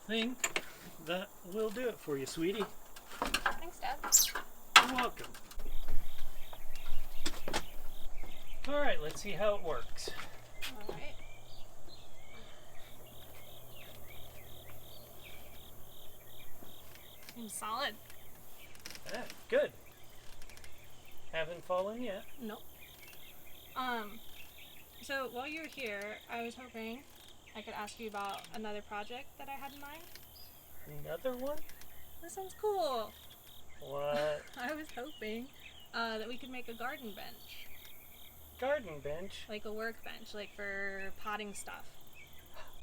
think that will do it for you, sweetie. Thanks, Dad. You're welcome. Alright, let's see how it works. Alright. Seems solid. Ah, good. Haven't fallen yet. Nope. So while you're here, I was hoping I could ask you about another project that I had in mind. Another one? This sounds cool. What? I was hoping that we could make a garden bench. Garden bench? Like a workbench, like for potting stuff.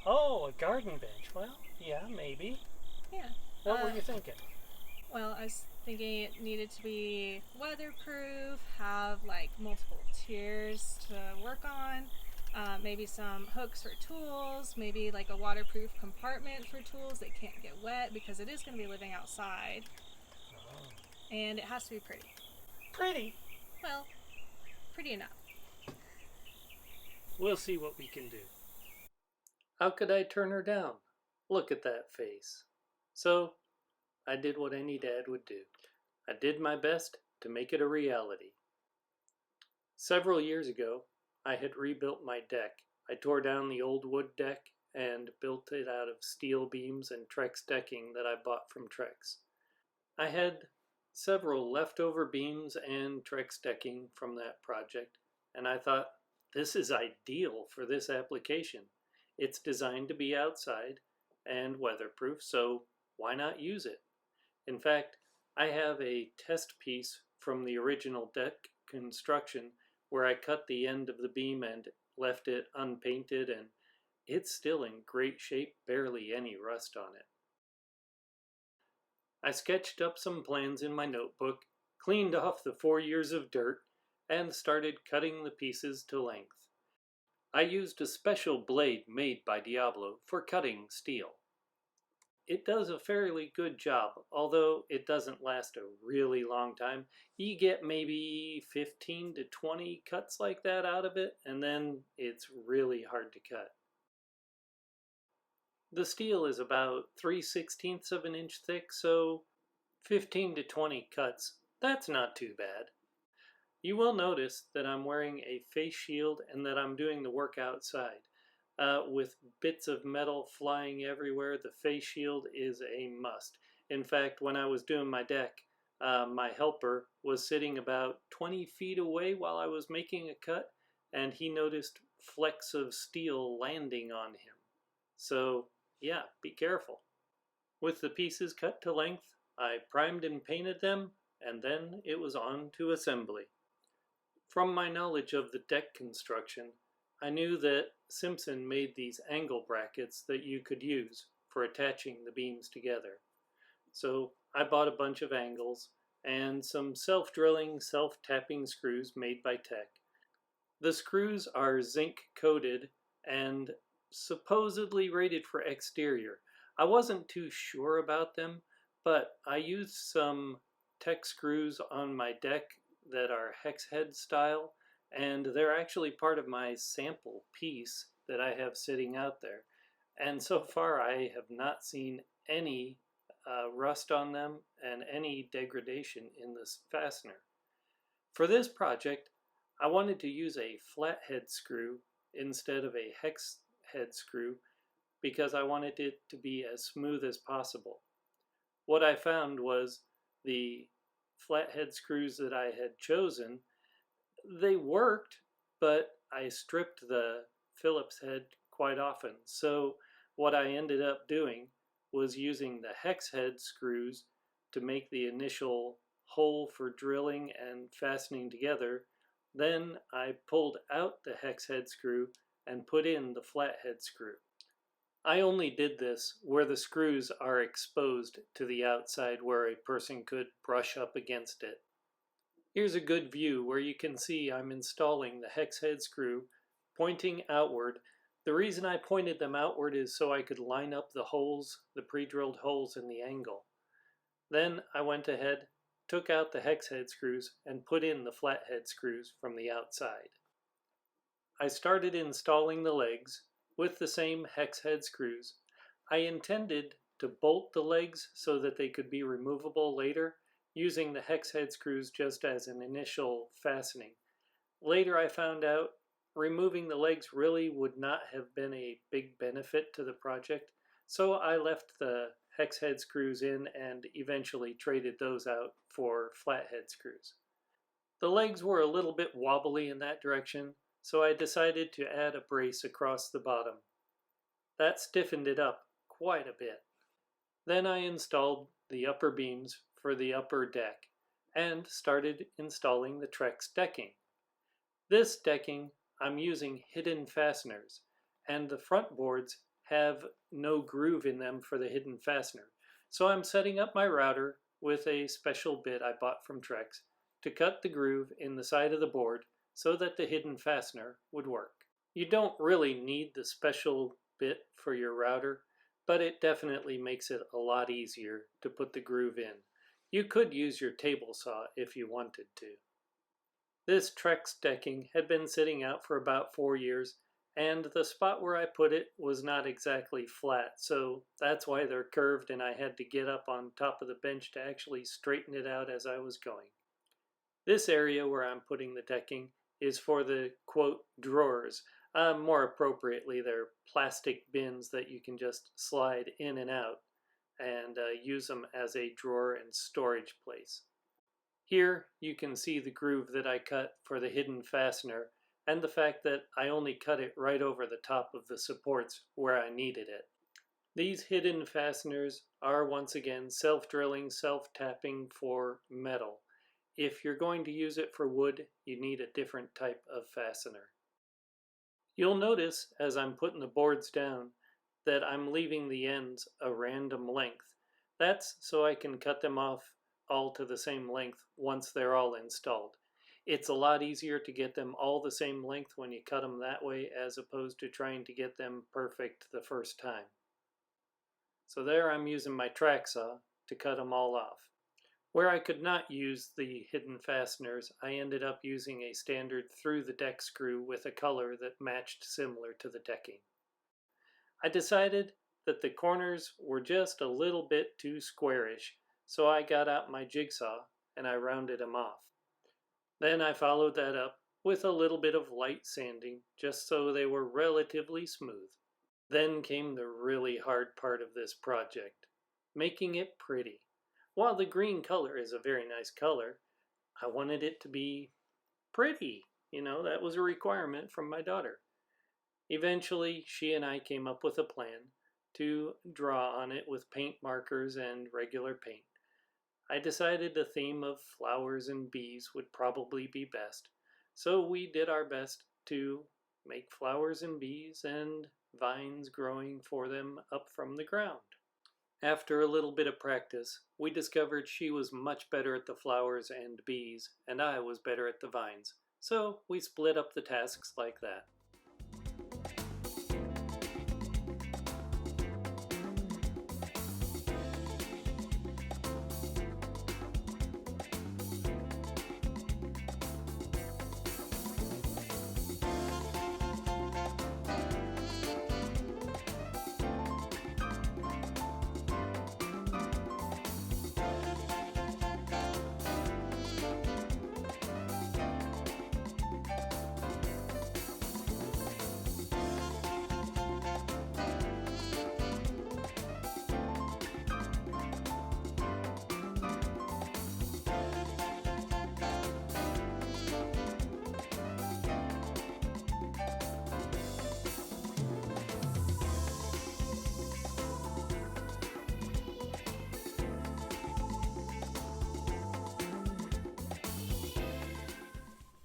Oh, a garden bench. Well, yeah, maybe. Yeah. What were you thinking? Well, I was thinking it needed to be weatherproof, have like multiple tiers to work on, maybe some hooks for tools, maybe like a waterproof compartment for tools that can't get wet because it is going to be living outside. Oh. And it has to be pretty. Pretty. Well, pretty enough. We'll see what we can do. How could I turn her down? Look at that face. So, I did what any dad would do. I did my best to make it a reality. Several years ago, I had rebuilt my deck. I tore down the old wood deck and built it out of steel beams and Trex decking that I bought from Trex. I had several leftover beams and Trex decking from that project, and I thought, this is ideal for this application. It's designed to be outside and weatherproof, so why not use it? In fact, I have a test piece from the original deck construction where I cut the end of the beam and left it unpainted, and it's still in great shape, barely any rust on it. I sketched up some plans in my notebook, cleaned off the 4 years of dirt, and started cutting the pieces to length. I used a special blade made by Diablo for cutting steel. It does a fairly good job, although it doesn't last a really long time. You get maybe 15 to 20 cuts like that out of it, and then it's really hard to cut. The steel is about 3/16 of an inch thick, so 15 to 20 cuts, that's not too bad. You will notice that I'm wearing a face shield and that I'm doing the work outside. With bits of metal flying everywhere, the face shield is a must. In fact, when I was doing my deck, my helper was sitting about 20 feet away while I was making a cut, and he noticed flecks of steel landing on him. So, yeah, be careful. With the pieces cut to length, I primed and painted them, and then it was on to assembly. From my knowledge of the deck construction, I knew that Simpson made these angle brackets that you could use for attaching the beams together. So I bought a bunch of angles and some self-drilling, self-tapping screws made by Tech. The screws are zinc coated and supposedly rated for exterior. I wasn't too sure about them, but I used some Tech screws on my deck that are hex head style, and they're actually part of my sample piece that I have sitting out there. And so far I have not seen any rust on them and any degradation in this fastener. For this project, I wanted to use a flathead screw instead of a hex head screw because I wanted it to be as smooth as possible. What I found was the flathead screws that I had chosen, they worked, but I stripped the Phillips head quite often. So what I ended up doing was using the hex head screws to make the initial hole for drilling and fastening together. Then I pulled out the hex head screw and put in the flathead screw. I only did this where the screws are exposed to the outside where a person could brush up against it. Here's a good view where you can see I'm installing the hex head screw pointing outward. The reason I pointed them outward is so I could line up the holes, the pre-drilled holes in the angle. Then I went ahead, took out the hex head screws, and put in the flathead screws from the outside. I started installing the legs with the same hex head screws. I intended to bolt the legs so that they could be removable later, using the hex head screws just as an initial fastening. Later I found out removing the legs really would not have been a big benefit to the project, so I left the hex head screws in and eventually traded those out for flathead screws. The legs were a little bit wobbly in that direction, so I decided to add a brace across the bottom. That stiffened it up quite a bit. Then I installed the upper beams for the upper deck and started installing the Trex decking. This decking, I'm using hidden fasteners, and the front boards have no groove in them for the hidden fastener. So I'm setting up my router with a special bit I bought from Trex to cut the groove in the side of the board so that the hidden fastener would work. You don't really need the special bit for your router, but it definitely makes it a lot easier to put the groove in. You could use your table saw if you wanted to. This Trex decking had been sitting out for about 4 years, and the spot where I put it was not exactly flat, so that's why they're curved and I had to get up on top of the bench to actually straighten it out as I was going. This area where I'm putting the decking is for the, quote, drawers. More appropriately, they're plastic bins that you can just slide in and out and use them as a drawer and storage place. Here you can see the groove that I cut for the hidden fastener and the fact that I only cut it right over the top of the supports where I needed it. These hidden fasteners are once again self-drilling, self-tapping for metal. If you're going to use it for wood, you need a different type of fastener. You'll notice as I'm putting the boards down that I'm leaving the ends a random length. That's so I can cut them off all to the same length once they're all installed. It's a lot easier to get them all the same length when you cut them that way as opposed to trying to get them perfect the first time. So there I'm using my track saw to cut them all off. Where I could not use the hidden fasteners, I ended up using a standard through the deck screw with a color that matched similar to the decking. I decided that the corners were just a little bit too squarish, so I got out my jigsaw and I rounded them off. Then I followed that up with a little bit of light sanding just so they were relatively smooth. Then came the really hard part of this project, making it pretty. While the green color is a very nice color, I wanted it to be pretty. That was a requirement from my daughter. Eventually, she and I came up with a plan to draw on it with paint markers and regular paint. I decided the theme of flowers and bees would probably be best, so we did our best to make flowers and bees and vines growing for them up from the ground. After a little bit of practice, we discovered she was much better at the flowers and bees, and I was better at the vines, so we split up the tasks like that.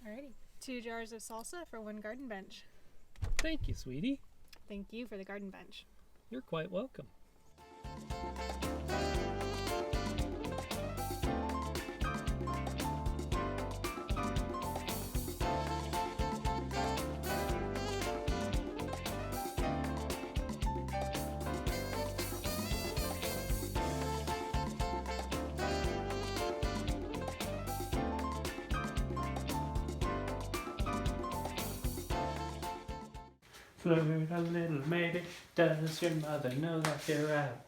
Alrighty. 2 jars of salsa for 1 garden bench. Thank you, sweetie. Thank you for the garden bench. You're quite welcome. Flirt a little, matey. Does your mother know that you're out?